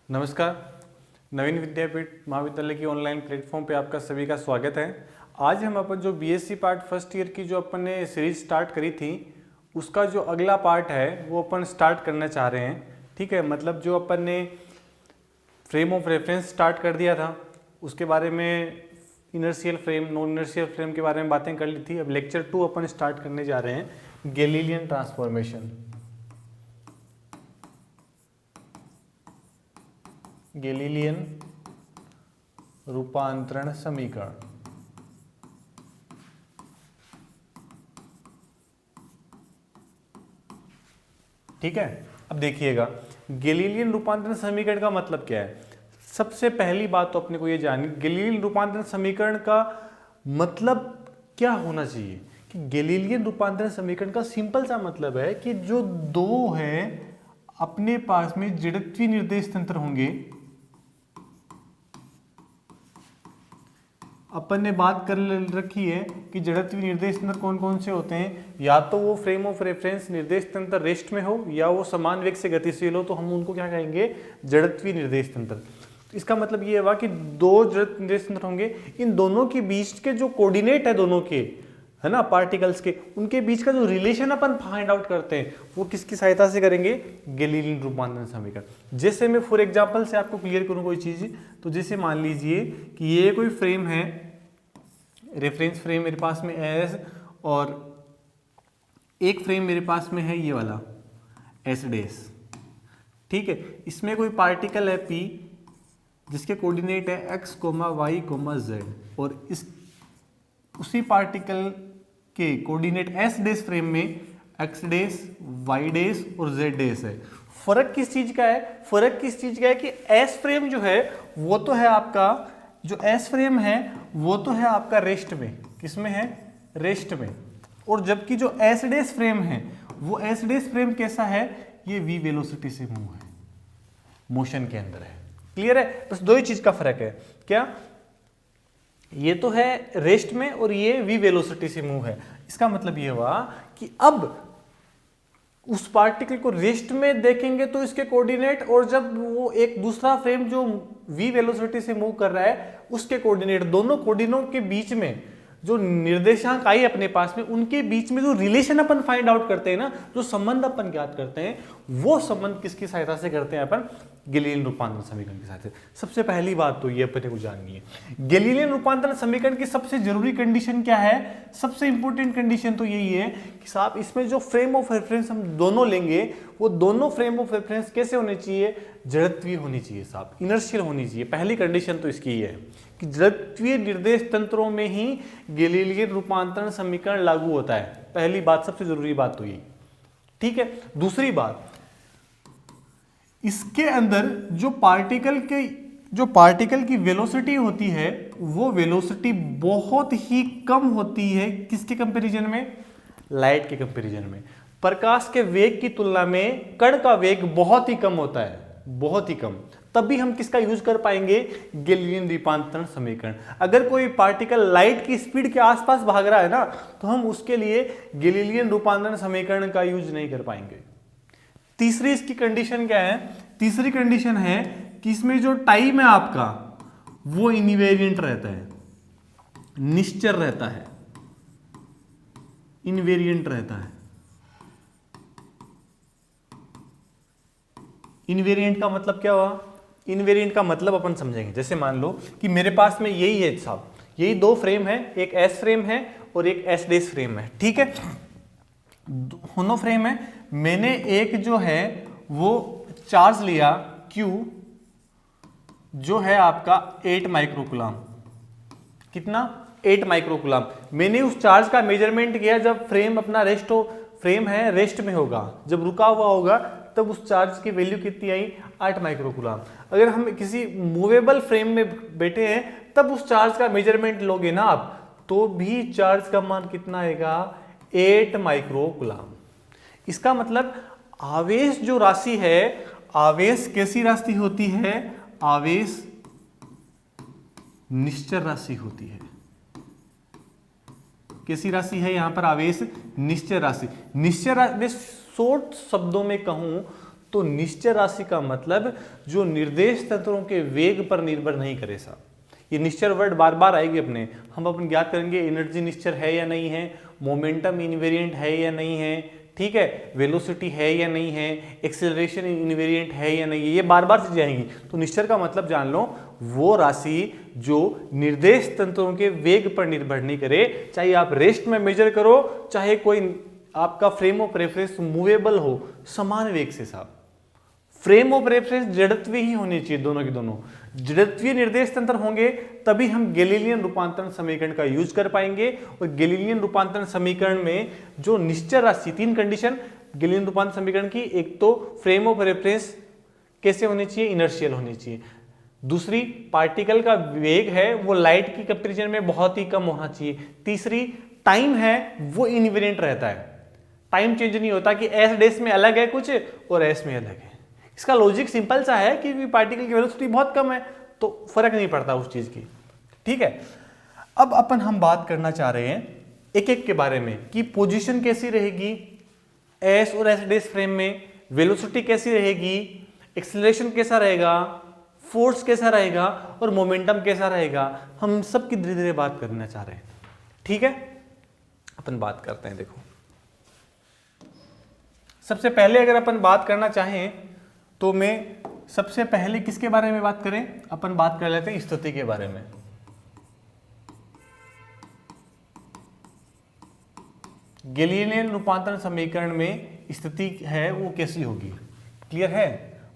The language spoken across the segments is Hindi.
नमस्कार। नवीन विद्यापीठ महाविद्यालय की ऑनलाइन प्लेटफॉर्म पे आपका सभी का स्वागत है। आज हम अपन जो बीएससी पार्ट फर्स्ट ईयर की जो अपन ने सीरीज स्टार्ट करी थी उसका जो अगला पार्ट है वो अपन स्टार्ट करना चाह रहे हैं। ठीक है, मतलब जो अपन ने फ्रेम ऑफ रेफरेंस स्टार्ट कर दिया था उसके बारे में inertial frame, non inertial frame के बारे में बातें कर ली थी। अब लेक्चर 2 अपन स्टार्ट करने जा रहे हैं, गैलीलियन ट्रांसफॉर्मेशन। गैलीलियन रूपांतरण समीकरण। ठीक है, अब देखिएगा गैलीलियन रूपांतरण समीकरण का मतलब क्या है। सबसे पहली बात तो अपने को ये जाननी, गैलीलियन रूपांतरण समीकरण का मतलब क्या होना चाहिए। कि गैलीलियन रूपांतरण समीकरण का सिंपल सा मतलब है कि जो दो है अपने पास में जड़त्वीय निर्देश तंत्र होंगे। अपन ने बात कर रखी है कि जड़त्वीय निर्देश तंत्र कौन कौन से होते हैं, या तो वो फ्रेम ऑफ रेफरेंस निर्देश तंत्र रेस्ट में हो या वो समान वेग से गतिशील हो, तो हम उनको क्या कहेंगे, जड़त्वीय निर्देश तंत्र। तो इसका मतलब ये हुआ कि दो जड़त्वीय निर्देश तंत्र होंगे, इन दोनों के बीच के जो कोऑर्डिनेट है दोनों के, है ना, पार्टिकल्स के, उनके बीच का जो रिलेशन अपन फाइंड आउट करते हैं वो किसकी सहायता से करेंगे, गैलीलियन रूपांतरण समीकरण। जैसे मैं फॉर एग्जांपल से आपको क्लियर करूं कोई चीज, तो जैसे मान लीजिए कि ये कोई फ्रेम है, रेफरेंस फ्रेम मेरे पास में एस, और एक फ्रेम मेरे पास में है ये वाला एस डेस। ठीक है, इसमें कोई पार्टिकल है पी जिसके कोऑर्डिनेट है X comma Y comma Z, और इस उसी पार्टिकल के कोऑर्डिनेट एस डेस फ्रेम में एक्स डेस, वाई डेस और जेड डेस है। फर्क किस चीज का है, फर्क किस चीज का है कि एस फ्रेम जो है वो तो है आपका, जो एस फ्रेम है वो तो है आपका रेस्ट में, किसमें है, रेस्ट में। और जबकि जो एस डेस फ्रेम है वो एस डेस फ्रेम कैसा है, ये वी वेलोसिटी से मूव है, मोशन के अंदर है। क्लियर है, बस दो ही चीज का फर्क है। क्या, ये तो है रेस्ट में और ये वी वेलोसिटी से मूव है। इसका मतलब ये हुआ कि अब उस पार्टिकल को रेस्ट में देखेंगे तो इसके कोऑर्डिनेट, और जब वो एक दूसरा फ्रेम जो वी वेलोसिटी से मूव कर रहा है उसके कोऑर्डिनेट, दोनों कोऑर्डिनेटों के बीच में जो निर्देशांक आई अपने पास में, उनके बीच में जो रिलेशन अपन फाइंड आउट करते हैं ना, जो संबंध अपन ज्ञात करते हैं, वो संबंध किसकी सहायता से करते हैं अपन, गैलीलियन रूपांतरण समीकरण की सहायता से। सबसे पहली बात तो ये अपने को जाननी है, गैलीलियन रूपांतरण समीकरण की सबसे जरूरी कंडीशन क्या है, सबसे इंपॉर्टेंट कंडीशन तो यही है कि साहब इसमें जो फ्रेम ऑफ रेफरेंस हम दोनों लेंगे वो दोनों फ्रेम ऑफ रेफरेंस कैसे होने चाहिए, जड़त्वीय होनी चाहिए साहब, इनर्शियल होनी चाहिए। पहली कंडीशन तो इसकी है कि जड़त्वीय निर्देश तंत्रों में ही गैलीलियन रूपांतरण समीकरण लागू होता है। पहली बात, सबसे जरूरी बात तो यही। ठीक है, दूसरी बात, इसके अंदर जो पार्टिकल की वेलोसिटी होती है वो वेलोसिटी बहुत ही कम होती है, किसके कंपैरिजन में, लाइट के कंपैरिजन में। प्रकाश के वेग की तुलना में कण का वेग बहुत ही कम होता है, बहुत ही कम। तभी हम किसका यूज कर पाएंगे, गैलीलियन रूपांतरण समीकरण। अगर कोई पार्टिकल लाइट की स्पीड के आसपास भाग रहा है ना, तो हम उसके लिए गैलीलियन रूपांतरण समीकरण का यूज नहीं कर पाएंगे। तीसरी इसकी कंडीशन क्या है, तीसरी कंडीशन है कि इसमें जो टाइम है आपका वो इनवेरिएंट रहता है, निश्चर रहता है, इनवेरिएंट रहता है। इनवेरिएंट का मतलब क्या हुआ, इनवेरिएंट का मतलब अपन समझेंगे। जैसे मान लो कि मेरे पास में यही है साहब, यही दो फ्रेम है, एक एस फ्रेम है और एक एस डेस फ्रेम है। ठीक है, दोनों फ्रेम है, मैंने एक जो है वो चार्ज लिया Q, जो है आपका 8 माइक्रोकूलम। कितना, 8 माइक्रोकूलम। मैंने उस चार्ज का मेजरमेंट किया जब फ्रेम अपना रेस्ट हो, फ्रेम है रेस्ट में होगा, जब रुका हुआ होगा तब उस चार्ज की वैल्यू कितनी आई, 8 माइक्रोकूलम। अगर हम किसी मूवेबल फ्रेम में बैठे हैं तब उस चार्ज का मेजरमेंट लोगे ना आप, तो भी चार्ज का मान कितना आएगा, 8 माइक्रोकूलम। इसका मतलब आवेश जो राशि है, आवेश कैसी राशि होती है, आवेश निश्चर राशि होती है। कैसी राशि है यहां पर, आवेश निश्चय राशि। निश्चय राशि, शॉर्ट शब्दों में कहूं तो निश्चर राशि का मतलब जो निर्देश तंत्रों के वेग पर निर्भर नहीं करे साहब। ये निश्चर वर्ड बार बार आएगी अपने, हम अपन ज्ञात करेंगे एनर्जी निश्चर है या नहीं है, मोमेंटम इनवेरिएंट है या नहीं है, ठीक है, वेलोसिटी है या नहीं है, एक्सेलरेशन इनवेरिएंट है या नहीं है, ये बार बार चीजें आएंगी। तो निश्चर का मतलब जान लो, वो राशि जो निर्देश तंत्रों के वेग पर निर्भर नहीं करे, चाहे आप रेस्ट में मेजर करो, चाहे कोई आपका फ्रेम ऑफ रेफरेंस मूवेबल हो, समान वेग से साहब। फ्रेम ऑफ रेफरेंस जड़त्वीय ही होनी चाहिए, दोनों के दोनों जड़त्वीय निर्देश तंत्र होंगे, तभी हम गैलीलियन रूपांतरण समीकरण का यूज कर पाएंगे। और गैलीलियन रूपांतरण समीकरण में जो निश्चर राशि, 3 कंडीशन गैलीलियन रूपांतरण समीकरण की, एक तो फ्रेम ऑफ रेफरेंस कैसे होनी चाहिए, इनर्शियल होनी चाहिए। दूसरी, पार्टिकल का वेग है वो लाइट की कंपैरिजन में बहुत ही कम होना चाहिए। तीसरी, टाइम है वो इनवेरिएंट रहता है, टाइम चेंज नहीं होता कि एस डेस में अलग है कुछ और एस में अलग है। इसका लॉजिक सिंपल सा है कि पार्टिकल की वेलोसिटी बहुत कम है तो फर्क नहीं पड़ता उस चीज की, ठीक है। अब अपन हम बात करना चाह रहे हैं एक एक के बारे में कि पोजीशन कैसी रहेगी एस और एस डेस फ्रेम में, वेलोसिटी कैसी रहेगी, एक्सेलरेशन कैसा रहेगा, फोर्स कैसा रहेगा और मोमेंटम कैसा रहेगा, हम सब की धीरे धीरे बात करना चाह रहे हैं, ठीक है। अपन बात करते हैं। देखो, सबसे पहले अगर अपन बात करना चाहें तो मैं सबसे पहले किसके बारे में बात करें, अपन बात कर लेते हैं स्थिति के बारे में। गैलीलियन रूपांतरण समीकरण में स्थिति है वो कैसी होगी, क्लियर है।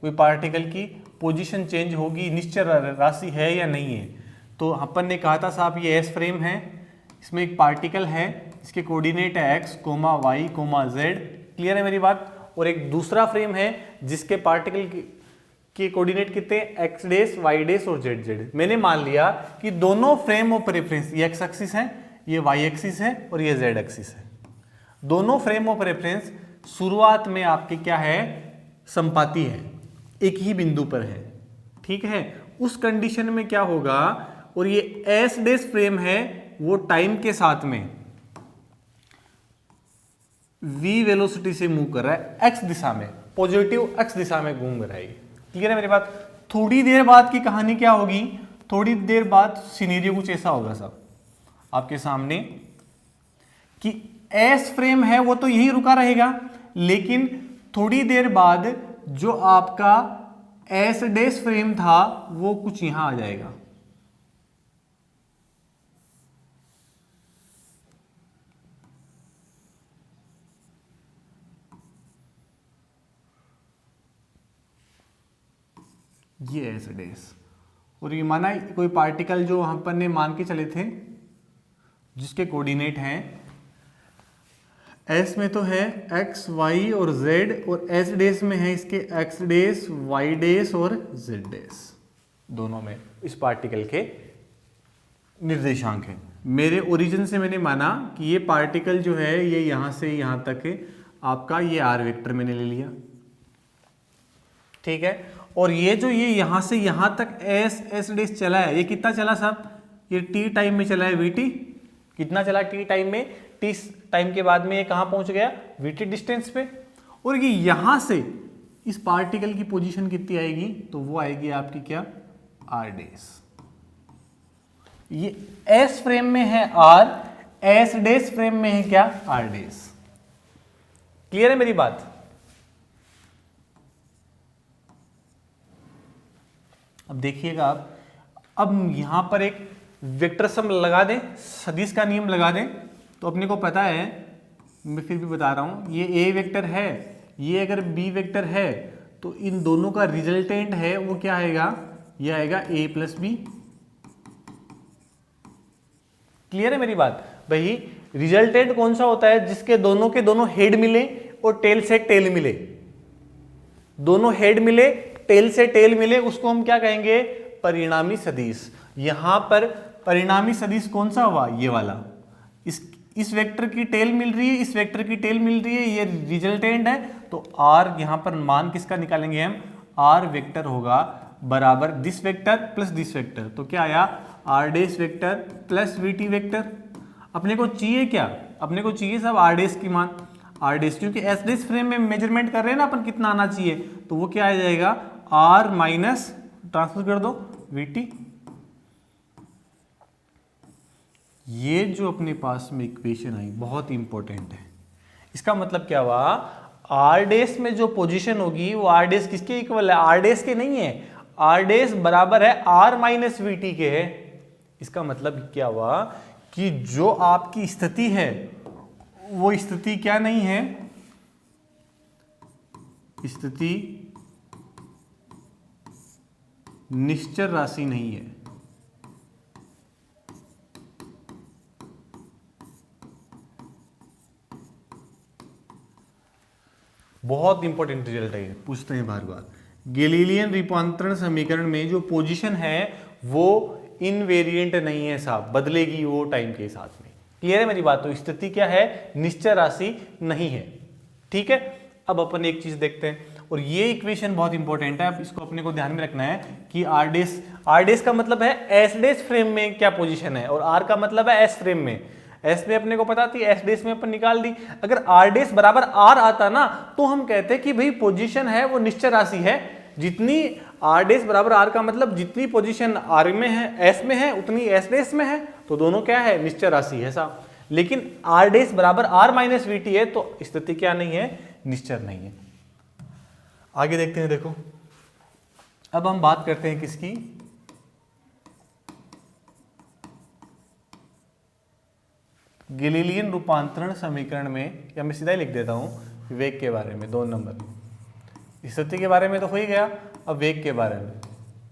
कोई पार्टिकल की पोजीशन चेंज होगी, निश्चर राशि है या नहीं है। तो अपन ने कहा था साहब ये एस फ्रेम है, इसमें एक पार्टिकल है, इसके कोऑर्डिनेट है एक्स, वाई, जेड, क्लियर है मेरी बात। और एक दूसरा फ्रेम है जिसके पार्टिकल के कोऑर्डिनेट कितने, एक्स डेस, वाई डेस और जेड जेड। मैंने मान लिया कि दोनों फ्रेम ऑफ रेफरेंस, ये एक्स एक्सिस है, ये वाई एक्सिस है और ये जेड एक्सिस है। दोनों फ्रेम ऑफ रेफरेंस शुरुआत में आपके क्या है, संपाती है, एक ही बिंदु पर है, ठीक है। उस कंडीशन में क्या होगा, और ये एस डेस फ्रेम है वो टाइम के साथ में v वेलोसिटी से मूव कर रहा है, x दिशा में, पॉजिटिव x दिशा में घूम रहा है। क्लियर है मेरी बात। थोड़ी देर बाद की कहानी क्या होगी, थोड़ी देर बाद सिनेरियो कुछ ऐसा होगा साहब आपके सामने कि एस फ्रेम है वो तो यही रुका रहेगा, लेकिन थोड़ी देर बाद जो आपका एस डेस फ्रेम था वो कुछ यहां आ जाएगा। ये एस डेस, और ये माना कोई पार्टिकल जो अपन ने मान के चले थे जिसके कोऑर्डिनेट हैं एस में तो है एक्स, वाई और जेड, और एस डेस में है इसके एक्स डेस, वाई डेस और जेड डेस, दोनों में इस पार्टिकल के निर्देशांक है। मेरे ओरिजिन से मैंने माना कि ये पार्टिकल जो है ये यहां से यहां तक है, आपका ये आर वेक्टर मैंने ले लिया, ठीक है। और ये जो ये यहां से यहां तक एस एस डेस चला है, ये कितना चला साहब, ये टी टाइम में चला है, वीटी कितना चला टी टाइम में, टी टाइम के बाद में ये कहां पहुंच गया, वीटी डिस्टेंस पे। और ये यहां से इस पार्टिकल की पोजीशन कितनी आएगी, तो वो आएगी आपकी क्या, आर डेस। ये एस फ्रेम में है आर, एस डेस फ्रेम में है क्या, आर डेस। क्लियर है मेरी बात। अब देखिएगा आप, अब यहां पर एक वेक्टर सम लगा दें, सदिश का नियम लगा दें, तो अपने को पता है, मैं फिर भी बता रहा हूं, ये ए वेक्टर है, ये अगर बी वेक्टर है तो इन दोनों का रिजल्टेंट है वो क्या आएगा, ये आएगा ए प्लस बी। क्लियर है मेरी बात भाई। रिजल्टेंट कौन सा होता है, जिसके दोनों के दोनों हेड मिले और टेल से टेल मिले, दोनों हेड मिले, टेल से टेल मिले, उसको हम क्या कहेंगे, परिणामी सदिश। यहां पर परिणामी सदिश कौन सा हुआ, ये वाला, इस वेक्टर की टेल मिल रही है, इस वेक्टर की टेल मिल रही है, ये रिजल्टेंट है। तो आर यहां पर मान किसका निकालेंगे हम, आर वेक्टर होगा बराबर this vector plus this vector, तो क्या आया, R dash vector plus VT vector. अपने को चाहिए क्या, अपने को चाहिए सब आर डेस की मान। आर डेस, क्योंकि एस डेस फ्रेम में मेजरमेंट कर रहे हैं ना अपन कितना आना चाहिए, तो वो क्या आ जाएगा आर माइनस ट्रांसफर कर दो वीटी। ये जो अपने पास में इक्वेशन आई बहुत इंपॉर्टेंट है। इसका मतलब क्या हुआ, आर डेस में जो पोजीशन होगी वो आर डेस किसके इक्वल है, आर डेस के नहीं है, आर डेस बराबर है आर माइनस वी टी के है। इसका मतलब क्या हुआ कि जो आपकी स्थिति है वो स्थिति क्या नहीं है, स्थिति निश्चर राशि नहीं है। बहुत इंपॉर्टेंट रिजल्ट है, पूछते हैं बार बार। गैलीलियन रूपांतरण समीकरण में जो पोजीशन है वो इनवेरिएंट नहीं है साहब, बदलेगी वो टाइम के साथ में। क्लियर है मेरी बात? तो स्थिति क्या है, निश्चय राशि नहीं है। ठीक है, अब अपन एक चीज देखते हैं, और ये इक्वेशन बहुत इंपॉर्टेंट है, अब इसको अपने को ध्यान में रखना है कि आर डेस का मतलब है एस डेस फ्रेम में क्या पोजीशन है, और आर का मतलब है एस फ्रेम में। एस में अपने को पता थी, एस डेस में अपन निकाल दी। अगर आर डेस बराबर आर आता ना तो हम कहते हैं कि भाई पोजीशन है वो निश्चय राशि है। जितनी आर डेस बराबर आर का मतलब जितनी पोजीशन आर में है, एस में है, उतनी एस डेस में है, तो दोनों क्या है, निश्चय राशि है साहब। लेकिन आर डेस बराबर आर माइनस वी टी है तो स्थिति क्या नहीं है, निश्चर नहीं है। आगे देखते हैं, देखो अब हम बात करते हैं किसकी, गैलीलियन रूपांतरण समीकरण में, या मैं सीधा ही लिख देता हूं वेग के बारे में, 2 नंबर। स्थिति के बारे में तो हो ही गया, अब वेग के बारे में,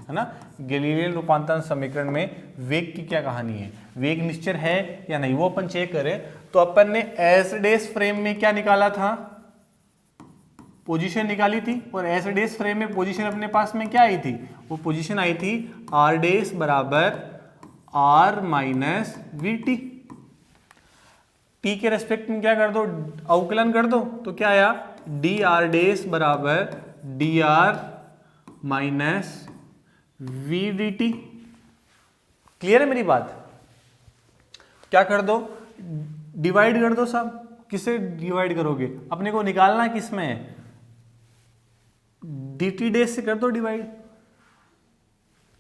है ना। गैलीलियन रूपांतरण समीकरण में वेग की क्या कहानी है, वेग निश्चर है या नहीं, वो अपन चेक करें। तो अपन ने एस डेस फ्रेम में क्या निकाला था, पोजीशन निकाली थी, और एस डेस फ्रेम में पोजीशन अपने पास में क्या आई थी, वो पोजीशन आई थी आर डेस बराबर R minus V T. T के रेस्पेक्ट में क्या कर दो, अवकलन कर दो, तो क्या आया, डी आर डेस बराबर D R minus V D T. Clear है मेरी बात? क्या कर दो, डिवाइड कर दो साहब। किसे डिवाइड करोगे, अपने को निकालना किस में है, डी टी डेस से कर दो डिवाइड,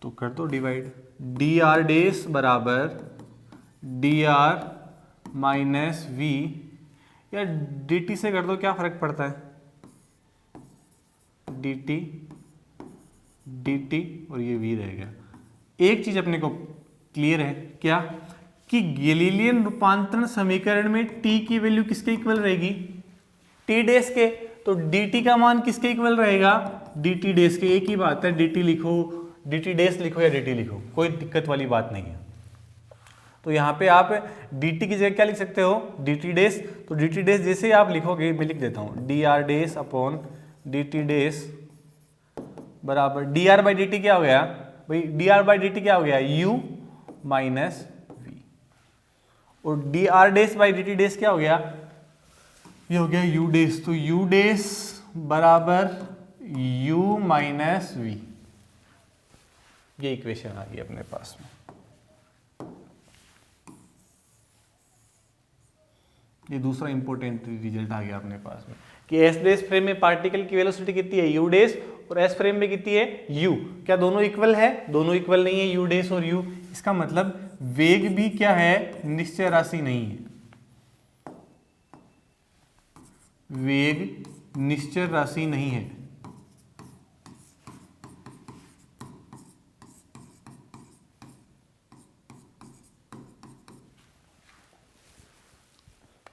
तो कर दो डिवाइड। डी आर डेस बराबर डी आर माइनस वी, या डी टी से कर दो, क्या फर्क पड़ता है, डी टी और ये वी रहेगा। एक चीज अपने को क्लियर है क्या, कि गैलीलियन रूपांतरण समीकरण में टी की वैल्यू किसके इक्वल रहेगी, टी डेस के, तो डी टी का मान किसके इक्वल रहेगा, डी टी डेस के। एक ही बात है, डी टी लिखो, डी टी डेस लिखो या डी टी लिखो, कोई दिक्कत वाली बात नहीं है। तो यहाँ पे आप डी टी की जगह क्या लिख सकते हो, डी टी डेस, तो डी टी डेस जैसे आप लिखोगे, मैं लिख देता हूँ D R dash upon D T dash बराबर D R by D T क्या हो गया भाई, D R by D T क्या हो गया, यू माइनस वी, और D R dash by D T dash क्या हो गया, ये हो गया यू डेस, तो यू डेस बराबर यू माइनस वी। ये इक्वेशन आ गई अपने पास में। ये दूसरा इंपॉर्टेंट रिजल्ट आ गया अपने पास में कि एस डेस फ्रेम में पार्टिकल की वेलोसिटी कितनी है, यू डेस, और एस फ्रेम में कितनी है, यू। क्या दोनों इक्वल है, दोनों इक्वल नहीं है, यू डेस और यू। इसका मतलब वेग भी क्या है, निश्चय राशि नहीं है, वेग निश्चय राशि नहीं है।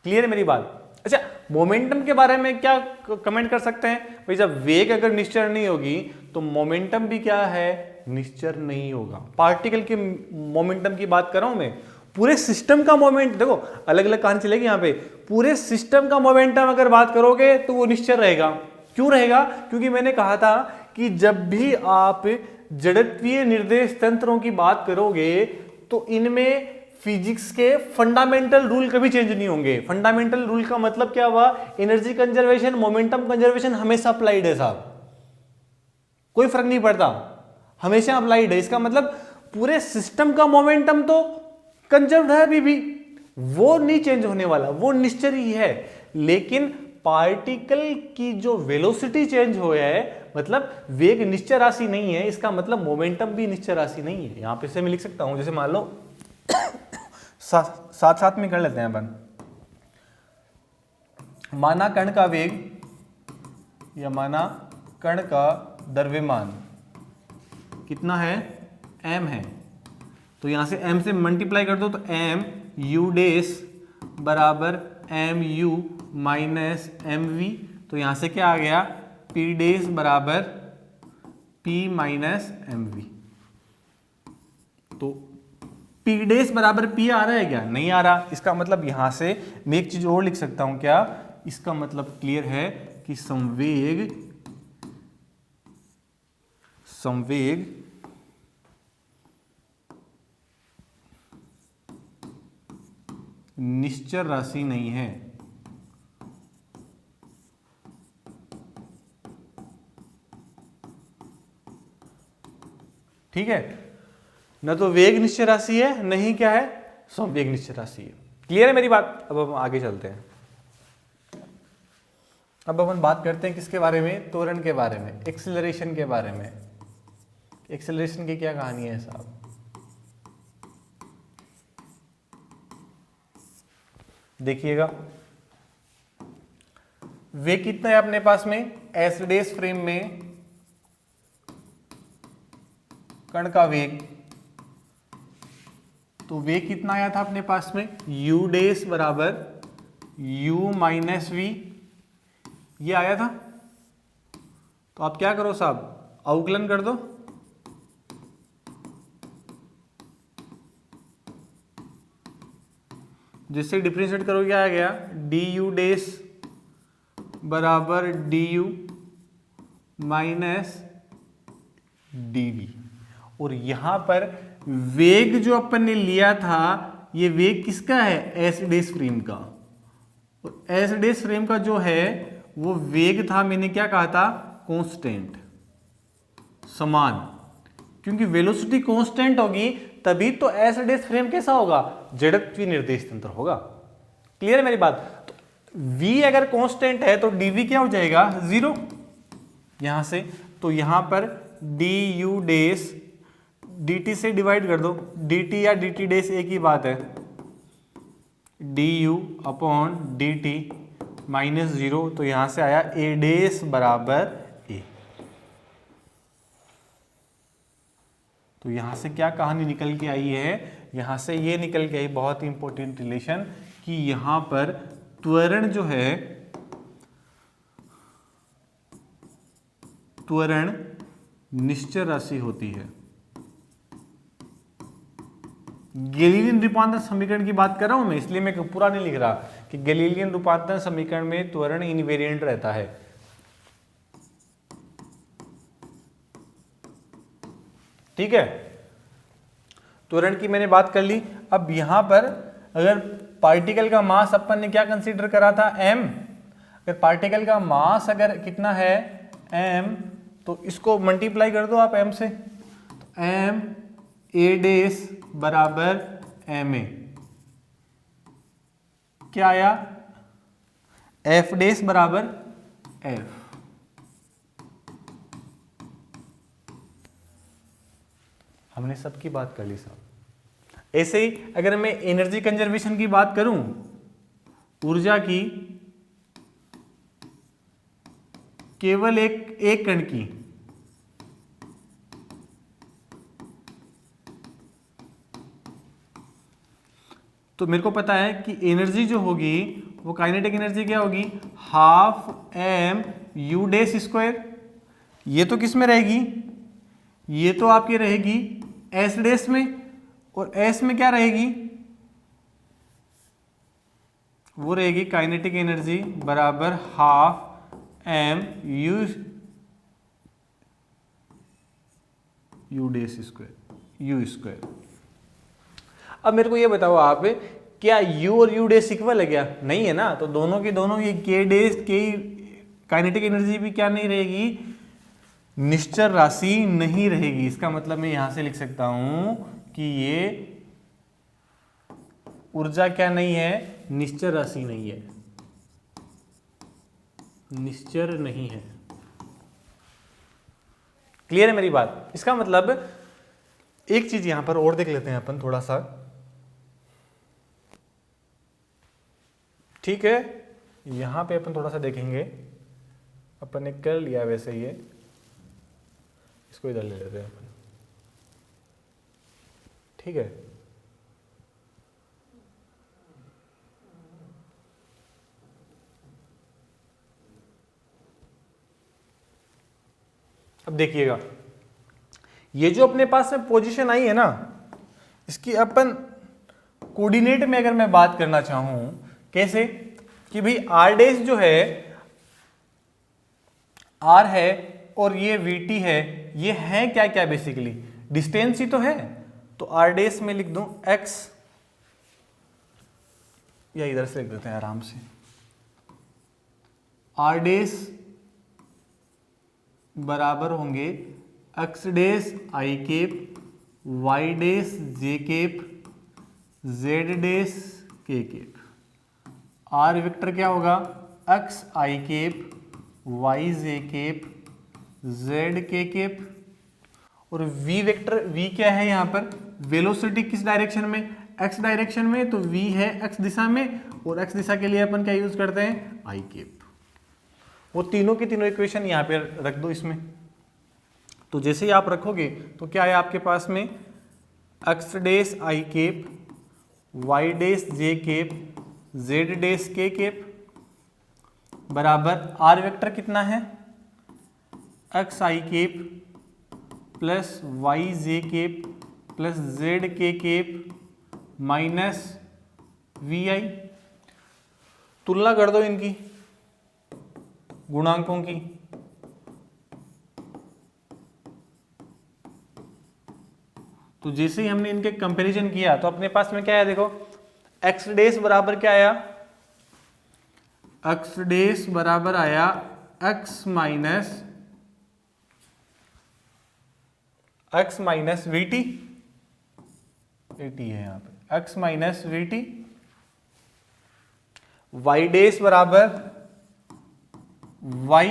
क्लियर है मेरी बात? अच्छा, मोमेंटम के बारे में क्या कमेंट कर सकते हैं भाई, जब वेग अगर निश्चर नहीं होगी तो मोमेंटम भी क्या है, निश्चर नहीं होगा। पार्टिकल के मोमेंटम की बात कर रहा हूं मैं, पूरे सिस्टम का मोमेंट देखो अलग अलग कहानी चलेगी यहाँ पे। पूरे सिस्टम का मोमेंटम अगर बात करोगे तो वो निश्चर रहेगा। क्यों रहेगा, क्योंकि मैंने कहा था कि जब भी आप जड़त्वीय निर्देश तंत्रों की बात करोगे तो इनमें फिजिक्स के फंडामेंटल रूल कभी चेंज नहीं होंगे। फंडामेंटल रूल का मतलब क्या हुआ, एनर्जी कंजर्वेशन, मोमेंटम कंजर्वेशन हमेशा अप्लाइड है साहब, कोई फर्क नहीं पड़ता, हमेशा अप्लाइड है। इसका मतलब पूरे सिस्टम का मोमेंटम तो कंजर्व्ड है अभी भी, वो नहीं चेंज होने वाला, वो निश्चर ही है। लेकिन पार्टिकल की जो वेलोसिटी चेंज हो है, मतलब वेग निश्चय राशि नहीं है, इसका मतलब मोमेंटम भी निश्चय राशि नहीं है। यहां पे से मैं लिख सकता हूं, जैसे मान लो साथ साथ में कर लेते हैं अपन। माना कण का वेग या माना कण का द्रव्यमान कितना है, m है, तो यहां से m से मल्टीप्लाई कर दो तो m u डेस बराबर m u minus M V, तो यहां से क्या आ गया, p डेस बराबर p माइनस एम वी। तो p डेस बराबर p आ रहा है क्या, नहीं आ रहा। इसका मतलब यहां से मैं एक चीज और लिख सकता हूं, क्या, इसका मतलब क्लियर है कि संवेग निश्चर राशि नहीं है। ठीक है, न तो वेग निश्चय राशि है, नहीं क्या है, संवेग निश्चय राशि है। क्लियर है मेरी बात। अब हम आगे चलते हैं। अब अपन बात करते हैं किसके बारे में, त्वरण के बारे में, एक्सेलरेशन के बारे में। एक्सेलरेशन की क्या कहानी है साहब, देखिएगा। वेग कितना है अपने पास में, एस डेस फ्रेम में कण का वेग, तो वेग कितना आया था अपने पास में, u डेस बराबर u माइनस वी, ये आया था। तो आप क्या करो साहब, अवकलन कर दो, जिससे डिफरेंशिएट करो क्या आ गया, du डेस बराबर du माइनस dv। और यहां पर वेग जो अपन ने लिया था, ये वेग किसका है, एस डेस फ्रेम का। और एस डेस फ्रेम का जो है वो वेग था, मैंने क्या कहा था, कांस्टेंट, समान, क्योंकि वेलोसिटी कांस्टेंट होगी तभी तो एस डेस फ्रेम कैसा होगा, जड़त्वीय निर्देश तंत्र होगा। क्लियर है मेरी बात। तो v अगर कांस्टेंट है तो dv क्या हो जाएगा, जीरो यहां से। तो यहां पर du डेस dt से डिवाइड कर दो, dt या dt डेस एक ही बात है, du upon dt minus zero, तो यहां से आया a डेस बराबर a। तो यहां से क्या कहानी निकल के आई है, यहां से ये निकल के आई बहुत ही इंपॉर्टेंट रिलेशन, कि यहां पर त्वरण जो है, त्वरण निश्चय राशि होती है। गैलीलियन रूपांतरण समीकरण की बात कर रहा हूं मैं, इसलिए मैं पूरा नहीं लिख रहा कि गैलीलियन रूपांतरण समीकरण में त्वरण इनवेरिएंट रहता है। ठीक है, त्वरण की मैंने बात कर ली। अब यहां पर अगर पार्टिकल का मास अपन ने क्या कंसीडर करा था, m, अगर पार्टिकल का मास अगर कितना है m, तो इसको मल्टीप्लाई कर दो आप m से, तो m a डेस बराबर ma, क्या आया, f डेस बराबर f। हमने सबकी बात कर ली साहब। ऐसे ही अगर मैं एनर्जी कंजर्वेशन की बात करूं, ऊर्जा की केवल एक कण की, तो मेरे को पता है कि एनर्जी जो होगी वो काइनेटिक एनर्जी क्या होगी, half M U dash square. ये तो किस में रहेगी, ये तो आपकी रहेगी एस डेस में, और एस में क्या रहेगी, वो रहेगी काइनेटिक एनर्जी बराबर half M U dash square, U square. अब मेरे को ये बताओ आप, क्या u और u डेस इक्वल है क्या, नहीं है ना। तो दोनों की दोनों ये k डेस की काइनेटिक एनर्जी भी क्या नहीं रहेगी, निश्चर राशि नहीं रहेगी। इसका मतलब मैं यहां से लिख सकता हूं कि ये ऊर्जा क्या नहीं है, निश्चर राशि नहीं है। निश्चर नहीं है। क्लियर है मेरी बात? इसका मतलब एक चीज यहां पर और देख लेते हैं अपन थोड़ा सा, ठीक है। यहां पे अपन थोड़ा सा देखेंगे, अपन ने कर लिया वैसे ये, इसको इधर ले लेते हैं अपन, ठीक है। अब देखिएगा, ये जो अपने पास में पोजीशन आई है ना, इसकी अपन कोऑर्डिनेट में अगर मैं बात करना चाहूं, कैसे कि भाई आर डैश जो है, आर है और ये वी टी है, ये है क्या क्या बेसिकली डिस्टेंस ही तो है। तो आर डैश में लिख दूं एक्स, या इधर से लिख देते हैं आराम से, आर डैश बराबर होंगे X dash I cap, Y dash J cap, Z dash K cap. R vector क्या होगा, X I cap, Y J cap, Z K cap. और वी वेक्टर, वी क्या है यहाँ पर, वेलोसिटी किस डायरेक्शन में, एक्स डायरेक्शन में, तो वी है एक्स दिशा में, और एक्स दिशा के लिए अपन क्या यूज करते हैं, आई केप। वो तीनों की तीनों इक्वेशन यहाँ पे रख दो इसमें। तो जैसे ही आप रखोगे तो क्या है आपके पास में, X dash I cap, Y dash J cap, Z dash K cap बराबर आर वेक्टर कितना है, X I cap plus Y J cap plus Z K cap minus V I. तुलना कर दो इनकी गुणांकों की, तो जैसे ही हमने इनके कंपैरिजन किया तो अपने पास में क्या है, देखो एक्स डैश बराबर क्या आया, एक्स डैश बराबर आया एक्स माइनस वी टी, है यहां पे X minus V T. Y dash बराबर y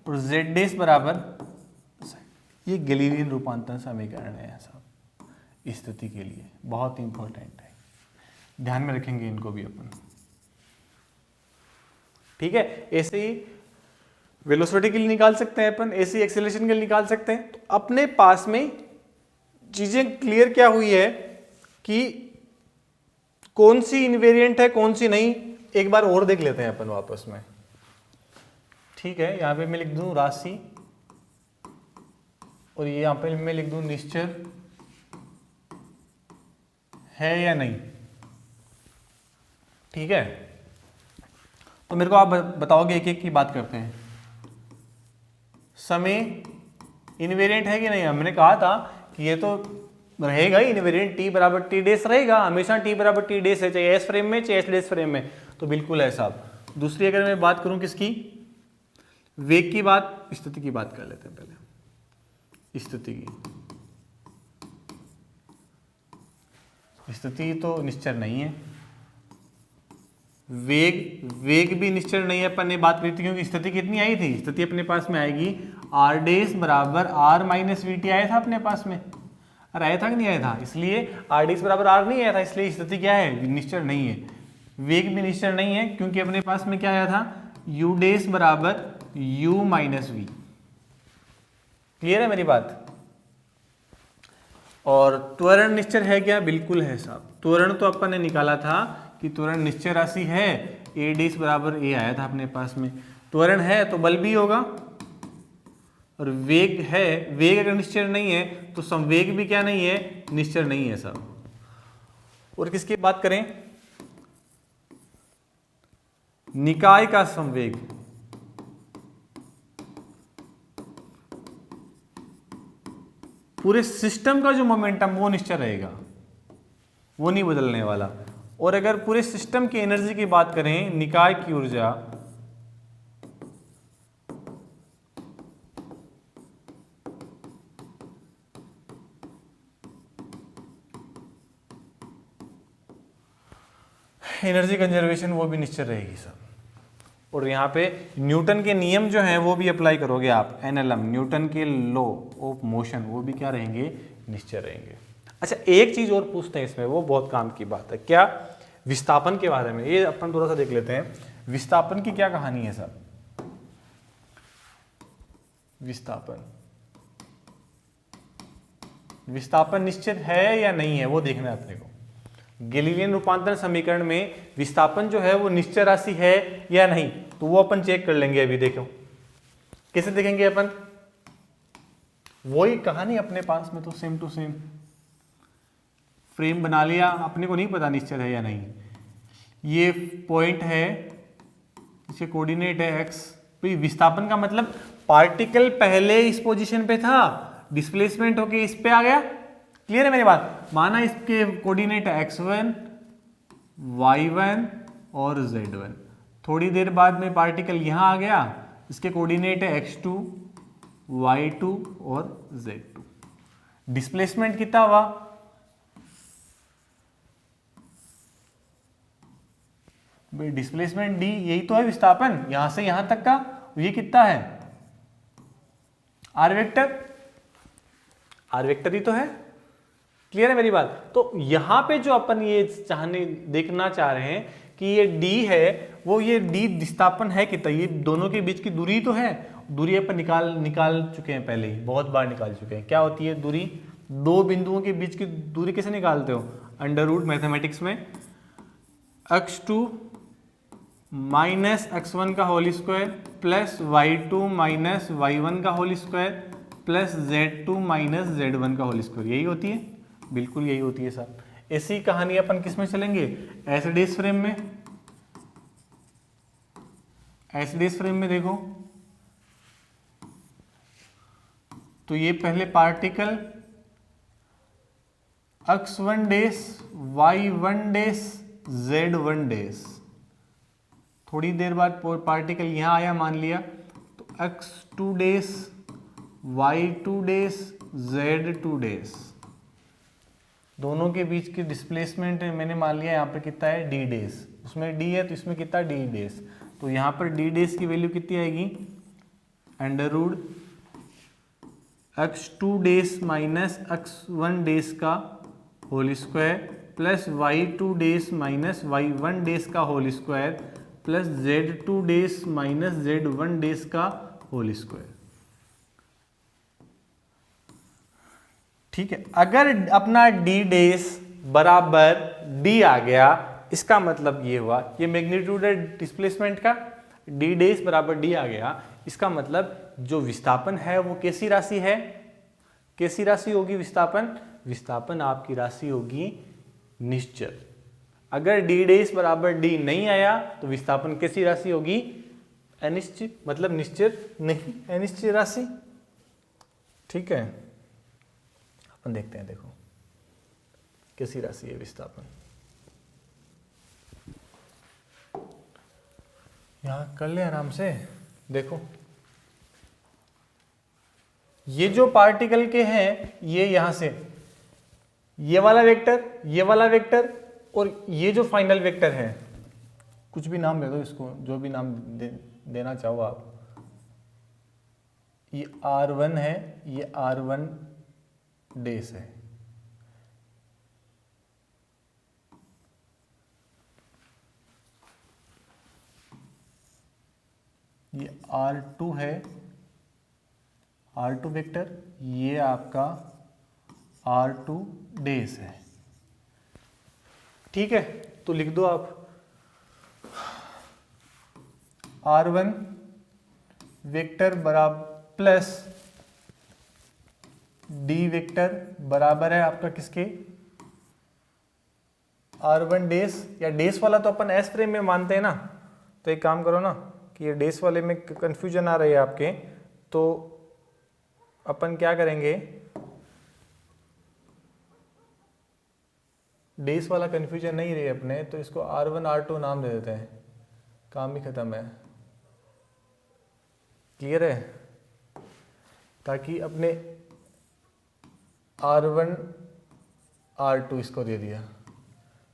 और z डैश बराबर, ये गैलीलियन रूपांतरण समीकरण है साहब, स्थिति के लिए बहुत इंपॉर्टेंट है, ध्यान में रखेंगे इनको भी अपन, ठीक है। ऐसे ही वेलोसिटी के लिए निकाल सकते हैं अपन, ऐसे ही एक्सेलरेशन के लिए निकाल सकते हैं। तो अपने पास में चीजें क्लियर क्या हुई है कि कौन सी इनवेरिएंट है कौन सी नहीं, एक बार और देख लेते हैं अपन वापस में, ठीक है। यहां पे मैं लिख दूं राशि, और ये यहां पे मैं लिख दूं निश्चर है या नहीं, ठीक है। तो मेरे को आप बताओगे, एक एक की बात करते हैं। समय इनवेरिएंट है कि नहीं, हमने कहा था कि ये तो रहेगा ही इनवेरिएंट, टी बराबर टी डैश रहेगा हमेशा, टी बराबर टी डैश है, चाहे एस फ्रेम में चाहे एस डैश फ्रेम में, तो बिल्कुल है साहब। दूसरी अगर मैं बात करूं किसकी, वेग की बात, स्थिति की बात कर लेते हैं पहले। स्थिति की, स्थिति तो निश्चर नहीं है, वेग भी निश्चर नहीं है। अपन ने बात करी थी क्योंकि स्थिति कितनी आई थी, स्थिति अपने पास में आएगी आर डैश बराबर आर माइनस वी टी, आया था अपने पास में, अरे आया था कि नहीं आया था, इसलिए आर डैश बराबर आर नहीं आया था, इसलिए स्थिति क्या है, निश्चर नहीं है। वेग भी निश्चर नहीं है क्योंकि अपने पास में क्या आया था, यू डैश बराबर u माइनस वी। क्लियर है मेरी बात? और त्वरण निश्चर है क्या, बिल्कुल है साहब। त्वरण तो अपन ने निकाला था कि त्वरण निश्चय राशि है, ए डैश बराबर ए आया था अपने पास में। त्वरण है तो बल भी होगा, और वेग है, वेग अगर निश्चर नहीं है तो संवेग भी क्या नहीं है, निश्चर नहीं है साहब। और किसकी बात करें, निकाय का संवेग, पूरे सिस्टम का जो मोमेंटम वो निश्चय रहेगा, वो नहीं बदलने वाला। और अगर पूरे सिस्टम की एनर्जी की बात करें, निकाय की ऊर्जा, एनर्जी कंजर्वेशन, वो भी निश्चय रहेगी सब। और यहाँ पे न्यूटन के नियम जो हैं वो भी अप्लाई करोगे आप, एनएलएम न्यूटन के लॉ ऑफ मोशन, वो भी क्या रहेंगे, निश्चय रहेंगे। अच्छा एक चीज और पूछते हैं इसमें, वो बहुत काम की बात है, क्या, विस्थापन के बारे में। ये अपन थोड़ा सा देख लेते हैं, विस्थापन की क्या कहानी है सर। विस्थापन निश्चित है या नहीं है वो देखना है अपने को। गैलीलियन रूपांतरण समीकरण में विस्थापन जो है वो निश्चय राशि है या नहीं, तो वो अपन चेक कर लेंगे अभी। देखो कैसे देखेंगे अपन, वही कहानी अपने पास में, तो सेम टू सेम फ्रेम बना लिया, अपने को नहीं पता निश्चय है या नहीं। ये पॉइंट है, इसके कोऑर्डिनेट है x। तो विस्थापन का मतलब पार्टिकल पहले इस पोजीशन पे था, डिस्प्लेसमेंट होके इस पे आ गया। क्लियर है मेरी बात। माना इसके कोऑर्डिनेट है x1, y1 और z1। थोड़ी देर बाद में पार्टिकल यहां आ गया, इसके कोऑर्डिनेट है x2, y2 और z2। डिस्प्लेसमेंट कितना हुआ, भाई डिस्प्लेसमेंट d, यही तो है विस्थापन यहां से यहां तक का। ये कितना है, आर वेक्टर, आर वेक्टर ही तो है। क्लियर है मेरी बात। तो यहां पे जो अपन ये देखना चाह रहे हैं कि ये d है, वो ये d विस्थापन है कितना, ये दोनों के बीच की दूरी तो है। दूरी अपन निकाल चुके हैं पहले ही, बहुत बार निकाल चुके हैं। क्या होती है दूरी, दो बिंदुओं के बीच की दूरी कैसे निकालते हो, अंडर रूट मैथमेटिक्स में x2 माइनस x1 का whole square plus y2 minus y1 का whole square plus z2 minus z1 का होल स्क्वायर, यही होती है, बिल्कुल यही होती है सर। ऐसी कहानी अपन किस में चलेंगे, एसिडिस फ्रेम में। एसिडिस फ्रेम में देखो तो ये पहले particle x1 dash y1 dash z1 dash, थोड़ी देर बाद पार्टिकल यहां आया मान लिया, तो x2 dash y2 dash z2 dash, दोनों के बीच की डिस्प्लेसमेंट मैंने मान लिया यहाँ पे कितना है d डैश, उसमें d है तो इसमें कितना d डैश, तो यहाँ पर d डैश की वैल्यू कितनी आएगी, under root x2 dash minus x1 dash का whole square plus y2 dash minus y1 dash का whole square plus z2 dash minus z1 dash का होल स्क्वायर। ठीक है, अगर अपना d डैश बराबर d आ गया, इसका मतलब ये हुआ, ये मैग्नीट्यूड है डिस्प्लेसमेंट का, d डैश बराबर d आ गया, इसका मतलब जो विस्थापन है वो कैसी राशि है, कैसी राशि होगी विस्थापन, विस्थापन आपकी राशि होगी निश्चल। अगर d डैश बराबर d नहीं आया तो विस्थापन कैसी राशि होगी, अनिश्चित, मतलब निश्चित नहीं, अनिश्चित राशि। ठीक है, अपन देखते हैं, देखो कैसी राशि है विस्थापन, यहां कर ले आराम से। देखो ये जो पार्टिकल के हैं, ये यहां से ये वाला वेक्टर, ये वाला वेक्टर और ये जो फाइनल वेक्टर है, कुछ भी नाम दे दो इसको, जो भी नाम देना चाहो आप, ये R1 है, ये R1 डैश है, ये R2 है, R2 वेक्टर, ये आपका R2 डैश है। ठीक है, तो लिख दो आप R1 वेक्टर बराबर प्लस D वेक्टर बराबर है आपका किसके, R1 डैश, या डैश वाला तो अपन S फ्रेम में मानते हैं ना, तो एक काम करो ना कि ये डैश वाले में कंफ्यूजन आ रही है आपके, तो अपन क्या करेंगे, डैश वाला कंफ्यूजन नहीं रही अपने, तो इसको R1 R2 नाम दे देते हैं, काम ही खत्म है। क्लियर है, ताकि अपने R1 R2 इसको दे दिया,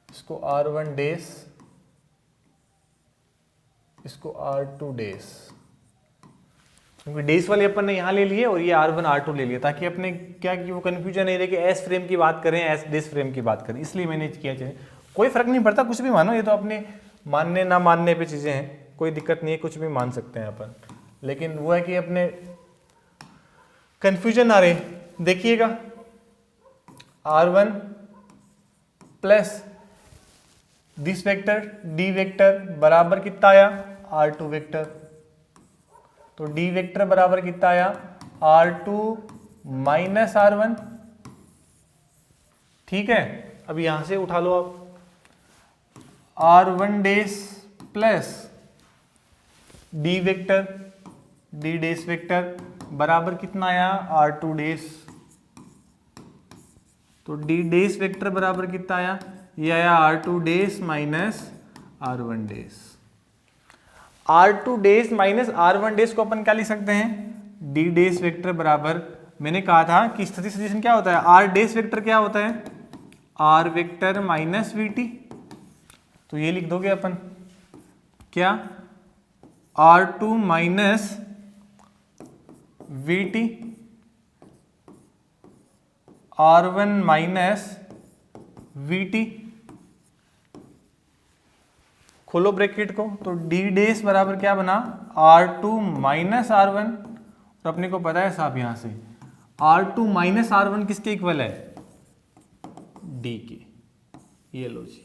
इसको R1 डैश इसको R2 डेज, क्योंकि डेज वाले अपन ने यहाँ ले लिए और ये R1 R2 ले लिया, ताकि अपने क्या कि वो कन्फ्यूजन नहीं रहे कि एस फ्रेम की बात करें एस डेज फ्रेम की बात करें, इसलिए मैंने किया चाहिए। कोई फर्क नहीं पड़ता, कुछ भी मानो, ये तो अपने मानने ना मानने पे चीज़ें हैं, कोई दिक्कत नहीं है, कुछ भी मान सकते हैं अपन, लेकिन वो है कि अपने कन्फ्यूजन आ रहे। देखिएगा R1 plus this vector D vector बराबर कितना आया R2 वेक्टर, तो D वेक्टर बराबर कितना आया R2 माइनस R1। ठीक है, अब यहां से उठा लो आप R1 days plus D vector D days vector बराबर कितना आया R2 डेज, तो D डेज वेक्टर बराबर कितना आया, ये आया R2 days minus R1 days. R2 days minus R1 days को अपन क्या लिख सकते हैं, D डेज वेक्टर बराबर, मैंने कहा था कि स्थिति सदिशन क्या होता है, R डेज वेक्टर क्या होता है R वेक्टर माइनस VT, तो ये लिख दोगे अपन क्या R2 minus VT R1 minus VT, खोलो ब्रैकेट को, तो D डेज बराबर क्या बना R2 माइनस R1, और अपने को पता है साहब यहां से R2 माइनस R1 किसके इक्वल है D के, ये लो जी।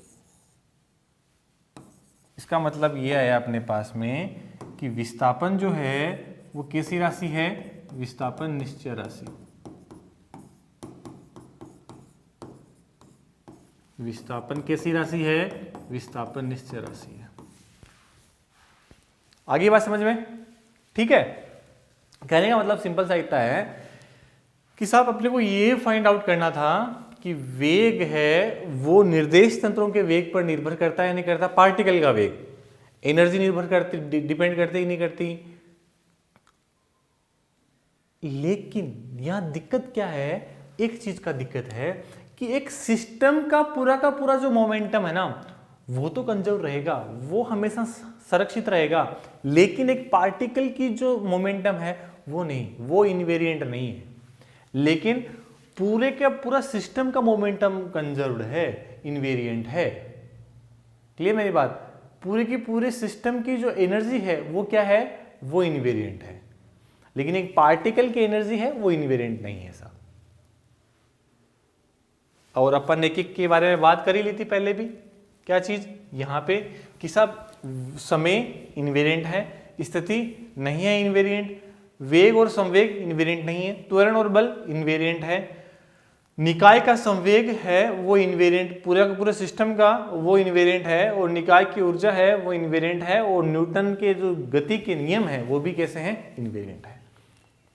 इसका मतलब ये आया अपने पास में कि विस्थापन जो है वो कैसी राशि है, विस्थापन निश्चय राशि, विस्थापन कैसी राशि है, विस्थापन निश्चय राशि है। आगे बात समझ में, ठीक है। कहने का मतलब सिंपल सा इतना है कि साहब अपने को ये फाइंड आउट करना था कि वेग है वो निर्देश तंत्रों के वेग पर निर्भर करता है नहीं करता, पार्टिकल का वेग एनर्जी निर्भर करती, डिपेंड करती ही नहीं करती। लेकिन यहां दिक्कत क्या है, एक चीज का दिक्कत है कि एक सिस्टम का पूरा जो मोमेंटम है ना वो तो कंजर्व रहेगा, वो हमेशा संरक्षित रहेगा, लेकिन एक पार्टिकल की जो मोमेंटम है वो नहीं, वो इनवेरिएंट नहीं है। लेकिन पूरे का पूरा सिस्टम का मोमेंटम कंजर्व्ड है, इनवेरिएंट है। क्लियर मेरी बात, पूरे की पूरे सिस्टम की जो एनर्जी है वो क्या है, वो इनवेरिएंट है, लेकिन एक पार्टिकल की एनर्जी है वो इनवेरिएंट नहीं है साहब। और अपन एक एक के बारे में बात कर ही ली थी पहले भी, क्या चीज यहां पे कि सब समय इनवेरिएंट है, स्थिति नहीं है इनवेरिएंट, वेग और संवेग इनवेरिएंट नहीं है, त्वरण और बल इनवेरिएंट है, निकाय का संवेग है वो इनवेरिएंट, पूरा का पूरा सिस्टम का वो इनवेरिएंट है, और निकाय की ऊर्जा है वो इनवेरिएंट है, और न्यूटन के जो गति के नियम है वो भी कैसे हैं, इनवेरिएंट है।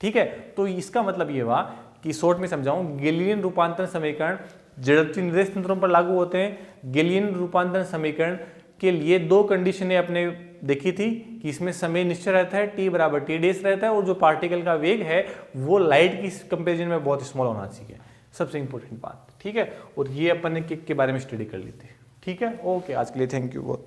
ठीक है, तो इसका मतलब ये हुआ कि शॉर्ट में समझाऊं, गैलीलियन रूपांतरण समीकरण जड़त्वीय निर्देश तंत्रों पर लागू होते हैं। गैलीलियन रूपांतरण समीकरण के लिए दो कंडीशनें आपने देखी थी कि इसमें समय निश्चय रहता है, t बराबर t डेज रहता है, और जो पार्टिकल का वेग है वो लाइट की कंपेरिजन में बहुत स्मॉल होना चाहिए, सबसे इंपॉर्टेंट बात। ठीक है, और ये अपन ने किक के बारे में स्टडी कर ली थी। ठीक है, ओके, आज के लिए थैंक यू बहुत।